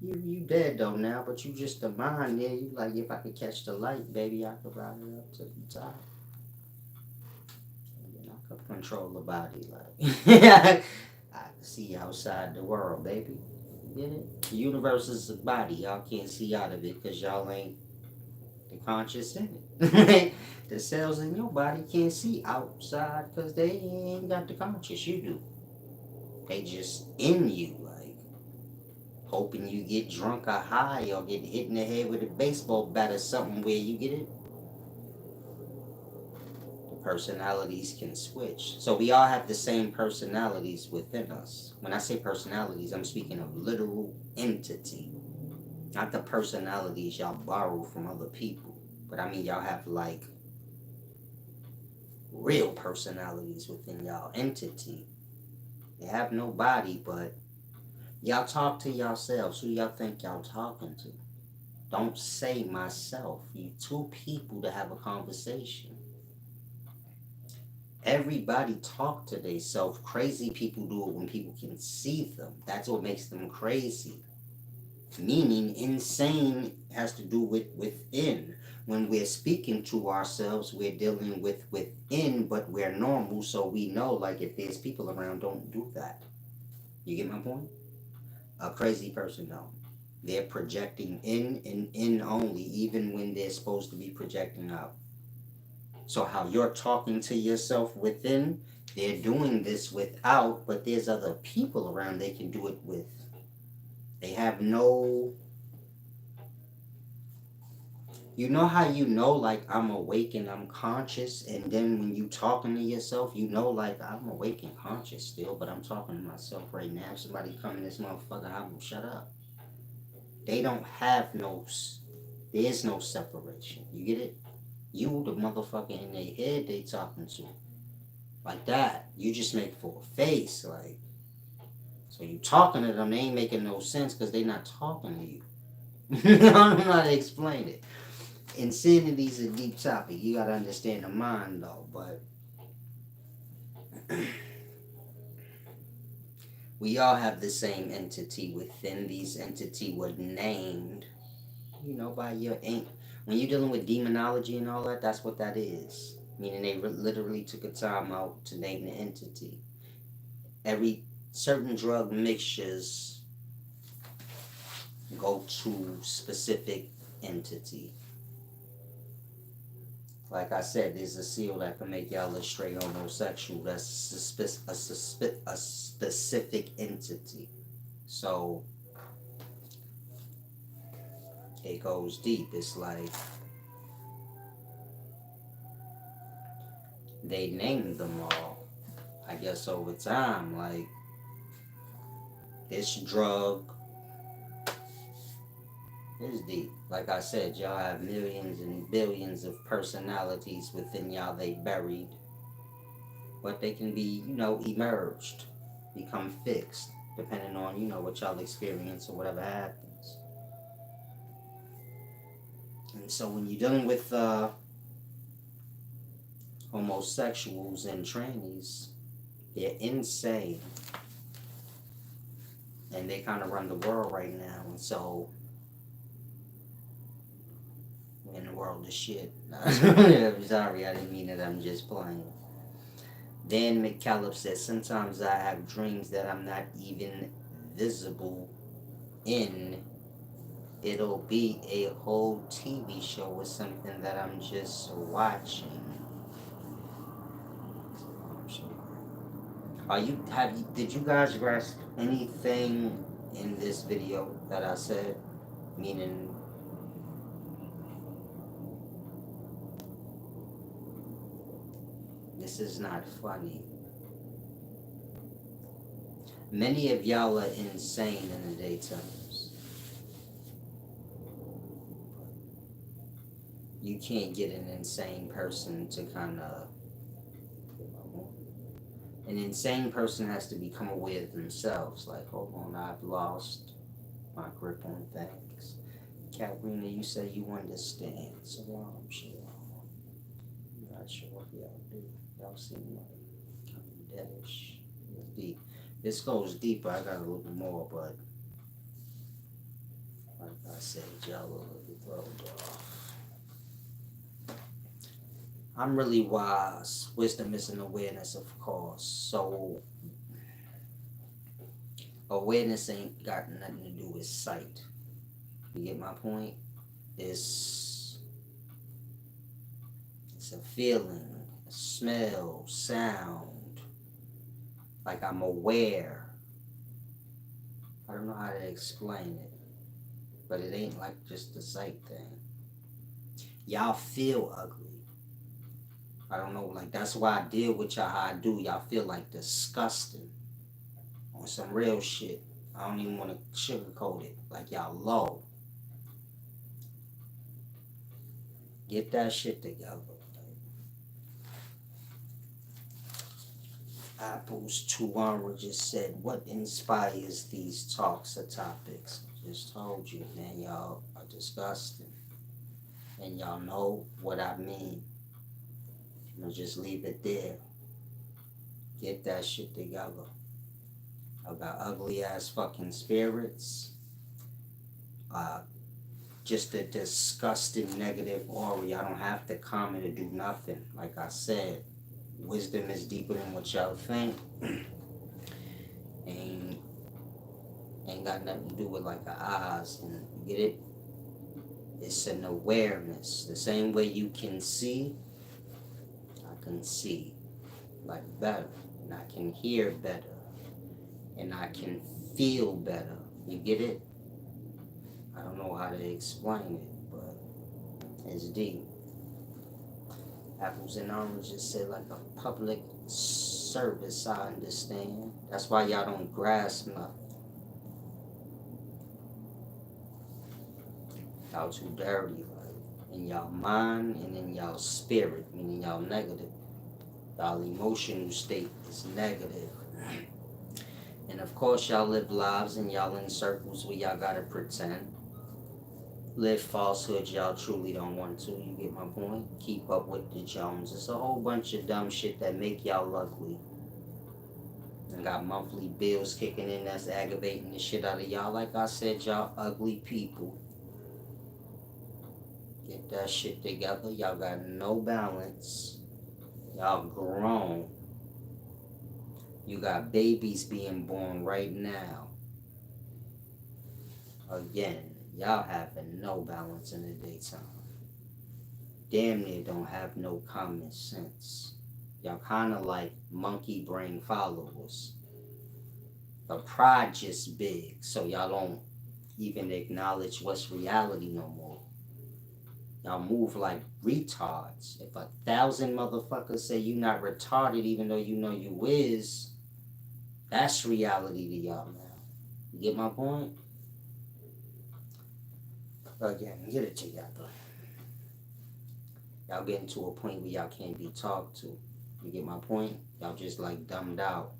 you dead though now, but you just a mind there. You like, if I could catch the light, baby, I could ride it up to the top. And then I could control the body, like I can see outside the world, baby. You get it? The universe is a body. Y'all can't see out of it because y'all ain't the conscious in it. The cells in your body can't see outside because they ain't got the conscious. You do. They just in you, like hoping you get drunk or high or get hit in the head with a baseball bat or something where you get it. The personalities can switch. So we all have the same personalities within us. When I say personalities, I'm speaking of literal entity. Not the personalities y'all borrow from other people. But I mean y'all have like real personalities within y'all entity. They have no body, but y'all talk to yourselves. Who y'all think y'all talking to? Don't say myself. You two people to have a conversation. Everybody talk to themselves. Crazy people do it when people can see them. That's what makes them crazy. Meaning insane has to do with within. When we're speaking to ourselves, we're dealing with within, but we're normal, so we know, like, if there's people around, don't do that. You get my point? A crazy person don't. They're projecting in and in only, even when they're supposed to be projecting out. So how you're talking to yourself within, they're doing this without, but there's other people around they can do it with. They have no, you know how you know, like, I'm awake and I'm conscious, and then when you talking to yourself, you know, like, I'm awake and conscious still, but I'm talking to myself right now. If somebody come in this motherfucker, I'm gonna shut up. They don't have no, there's no separation. You get it? You the motherfucker in their head they talking to. Like that. You just make for a face, like, so you talking to them, they ain't making no sense because they not talking to you. I don't know how to explain it. Insanity's a deep topic. You gotta understand the mind though, but we all have the same entity within. These entity were named, by your ink. When you're dealing with demonology and all that, that's what that is. Meaning they literally took a time out to name the entity. Every certain drug mixtures go to specific entity. Like I said, there's a seal that can make y'all a straight homosexual. That's a specific entity. So it goes deep. It's like they named them all. I guess over time, like this drug is deep. Like I said, y'all have millions and billions of personalities within y'all they buried. But they can be, emerged, become fixed, depending on, what y'all experience or whatever happens. And so when you're dealing with homosexuals and trannies, they're insane. And they kind of run the world right now. And so, in the world of shit. I'm sorry, I didn't mean it. I'm just playing. Dan McCallum says, sometimes I have dreams that I'm not even visible in. It'll be a whole TV show or something that I'm just watching. Did you guys grasp anything in this video that I said? Meaning, this is not funny. Many of y'all are insane in the daytimes. You can't get an insane person to kind of. An insane person has to become aware of themselves. Like, hold on, I've lost my grip on things. Katrina, you say you understand. Salam, shalom. I'm not sure what y'all do. Y'all seem like kind of deadish. It's deep. This goes deeper. I got a little more, but like I said, y'all a little thrown off. I'm really wise. Wisdom is an awareness, of course. So awareness ain't got nothing to do with sight. You get my point? It's a feeling, a smell, sound. Like I'm aware. I don't know how to explain it, but it ain't like just the sight thing. Y'all feel ugly. I don't know, like that's why I deal with y'all how I do. Y'all feel like disgusting on some real shit. I don't even want to sugarcoat it. Like y'all low. Get that shit together. Apples 2 Oranges said, what inspires these talks or topics? Just told you, man, y'all are disgusting. And y'all know what I mean. I'm gonna just leave it there. Get that shit together. I got ugly ass fucking spirits. Just a disgusting negative aura. I don't have to comment or do nothing. Like I said, wisdom is deeper than what y'all think. And Ain't got nothing to do with like the eyes, and you get it? It's an awareness. The same way you can see, I can see like better, and I can hear better, and I can feel better. You get it? I don't know how to explain it, but it's deep. Apples and oranges said like a public service, I understand. That's why y'all don't grasp nothing. Y'all too dirty, like in y'all mind and in y'all spirit, meaning y'all negative. Y'all emotional state is negative. And of course y'all live lives and y'all in circles where y'all gotta pretend. Live falsehoods y'all truly don't want to, you get my point? Keep up with the Joneses. It's a whole bunch of dumb shit that make y'all ugly. And got monthly bills kicking in that's aggravating the shit out of y'all. Like I said, y'all ugly people. Get that shit together. Y'all got no balance. Y'all grown. You got babies being born right now. Again, y'all having no balance in the daytime. Damn near don't have no common sense. Y'all kind of like monkey brain followers. The pride just big, so y'all don't even acknowledge what's reality no more. Y'all move like retards. If 1,000 motherfuckers say you not retarded even though you know you is, that's reality to y'all now. You get my point? Again, get it together. Y'all getting to a point where y'all can't be talked to. You get my point? Y'all just like dumbed out.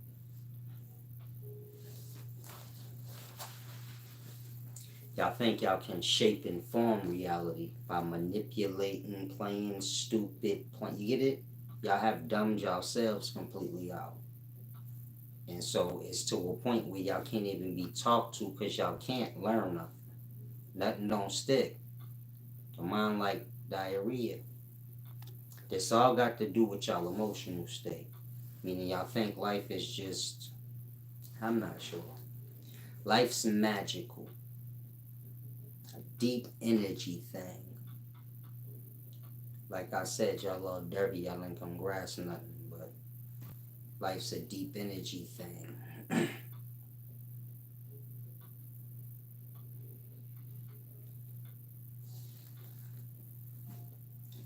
Y'all think y'all can shape and form reality by manipulating, playing stupid, you get it? Y'all have dumbed yourselves completely out. And so it's to a point where y'all can't even be talked to because y'all can't learn nothing. Nothing don't stick. The mind like diarrhea. This all got to do with y'all emotional state. Meaning y'all think life is just, I'm not sure. Life's magical. A deep energy thing. Like I said, y'all all dirty, y'all ain't gonna grasp nothing, but life's a deep energy thing.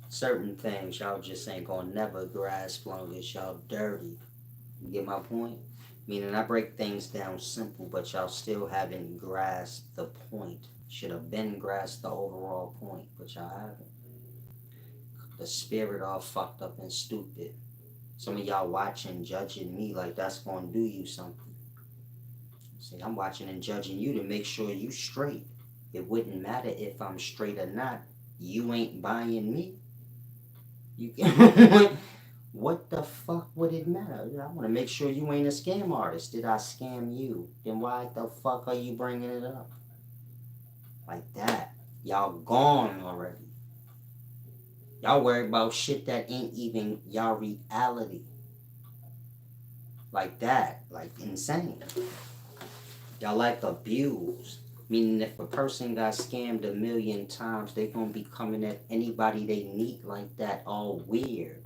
Certain things y'all just ain't gonna never grasp long as y'all dirty. You get my point? Meaning I break things down simple, but y'all still haven't grasped the point. Should have been grasped the overall point, but y'all haven't. The spirit all fucked up and stupid. Some of y'all watching, judging me like that's gonna do you something. See, I'm watching and judging you to make sure you straight. It wouldn't matter if I'm straight or not. You ain't buying me. You can what the fuck would it matter? I want to make sure you ain't a scam artist. Did I scam you? Then why the fuck are you bringing it up? Like that. Y'all gone already. Y'all worried about shit that ain't even y'all reality. Like that. Like insane. Y'all like abused. Meaning if a person got scammed 1,000,000 times, they gonna be coming at anybody they meet like that all weird.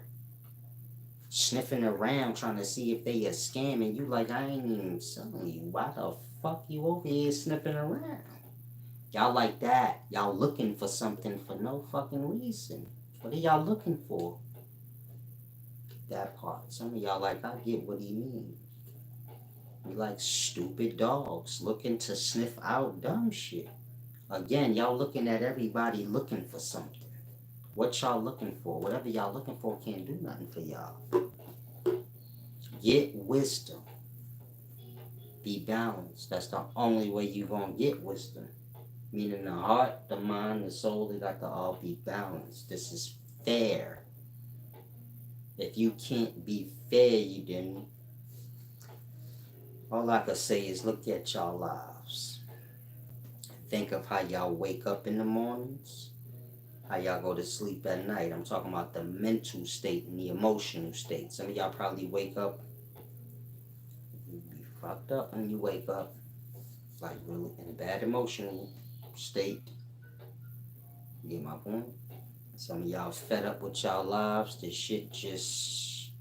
Sniffing around trying to see if they a scam and you like, I ain't even selling you. Why the fuck you over here sniffing around? Y'all like that. Y'all looking for something for no fucking reason. What are y'all looking for? That part. Some of y'all like, I get what he means. You like stupid dogs looking to sniff out dumb shit. Again, y'all looking at everybody looking for something. What y'all looking for? Whatever y'all looking for can't do nothing for y'all. Get wisdom. Be balanced. That's the only way you gonna get wisdom. Meaning the heart, the mind, the soul, they got to all be balanced. This is fair. If you can't be fair, you didn't. All I can say is look at y'all lives. Think of how y'all wake up in the mornings, how y'all go to sleep at night. I'm talking about the mental state and the emotional state. Some of y'all probably wake up, you be fucked up when you wake up. like really in a bad emotional state. You get my point? Some of y'all fed up with y'all lives. This shit just,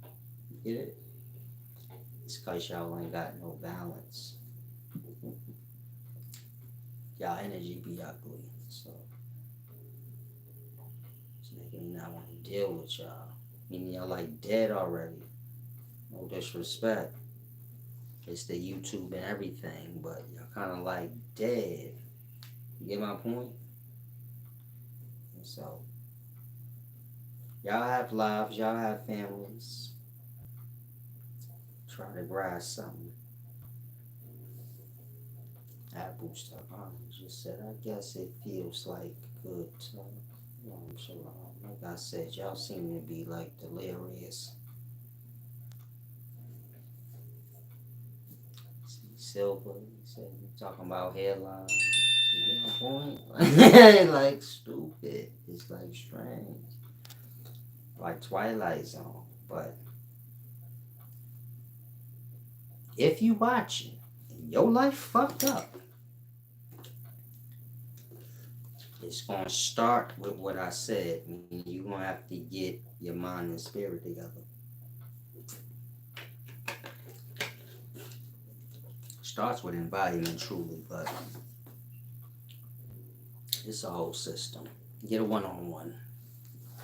you get it? It's cause y'all ain't got no balance. Y'all energy be ugly. So it's making me not want to deal with y'all. Meaning y'all like dead already. No disrespect. It's the YouTube and everything, but y'all kind of like dead. You get my point? And so y'all have lives, y'all have families. Try to grasp something. Apple stuff. Just said, I guess it feels like good. Like I said, y'all seem to be like delirious. Silver, he said, you talking about hairline. You get my point? Like stupid. It's like strange. Like Twilight Zone. But if you watching and your life fucked up, it's gonna start with what I said. I mean, you're gonna have to get your mind and spirit together. Starts with embodiment truly, but it's a whole system. Get a one-on-one.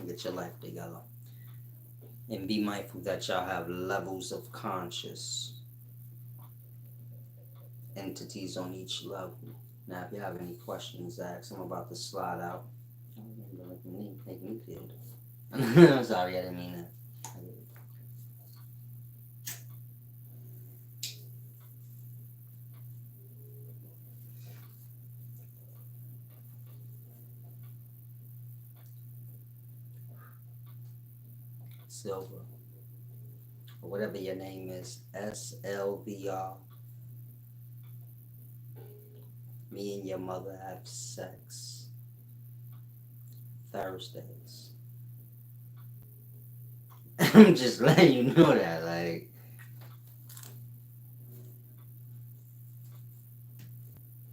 Get your life together. And be mindful that y'all have levels of conscious entities on each level. Now, if you have any questions, ask. I'm about to slide out. Make me feel it. I'm sorry, I didn't mean that. Silver, or whatever your name is, SLVR. Me and your mother have sex Thursdays. I'm just letting you know that, like,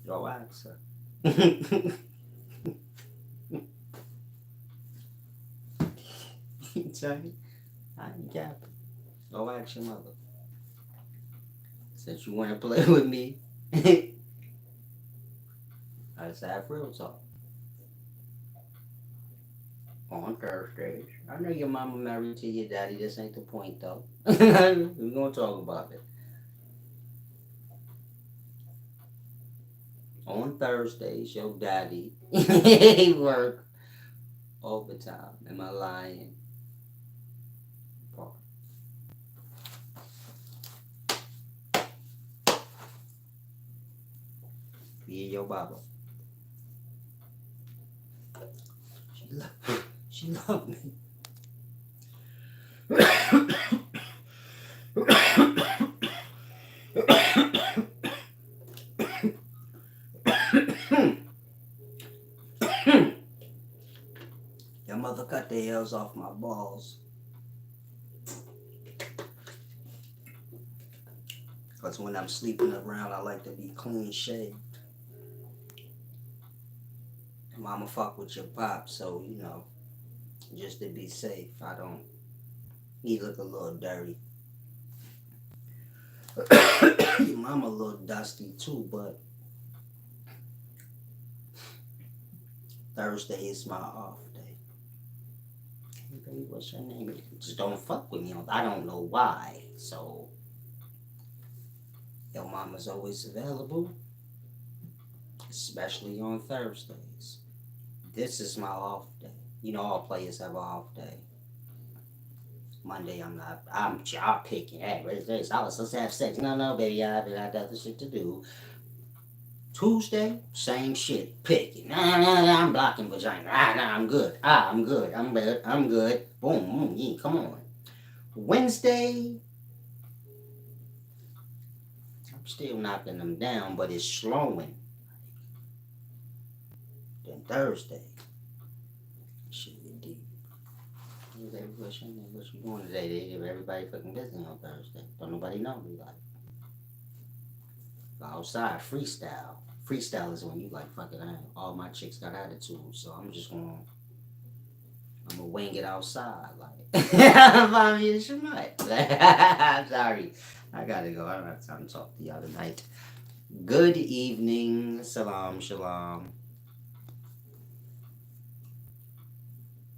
go ask her. Sorry, I ain't capping. Go ask your mother. Since you want to play with me, I just have real talk. On Thursdays. I know your mama married to your daddy. This ain't the point, though. We're gonna talk about it. On Thursdays, your daddy work overtime. Am I lying? Be your baba. She loved me. Your mother cut the hairs off my balls. Because when I'm sleeping around, I like to be clean shaved. Mama fuck with your pop, so, you know, just to be safe, I don't. He look a little dirty. Your mama a little dusty too, but Thursday is my off day. Hey baby, what's your name? Just don't fuck with me. I don't know why. So your mama's always available, especially on Thursdays. This is my off day. You know, all players have an off day. Monday, I'm not. I'm job picking. Hey, what is this? I was supposed to have sex. No, baby, I got other shit to do. Tuesday, same shit. Picking. Nah, I'm blocking vagina. Nah, I'm good. I'm good. I'm good. Boom, yeah, come on. Wednesday, I'm still knocking them down, but it's slowing. Then Thursday, shit get deep. Hey, baby, what you doing today? Everybody fucking busy on Thursday. Don't nobody know me like. outside, freestyle. Freestyle is when you like, fuck it, all my chicks got attitude, so I'm gonna wing it outside, like. Find me in Shemite. I'm sorry, I gotta go. I don't have time to talk to y'all tonight. Good evening, salam, shalom.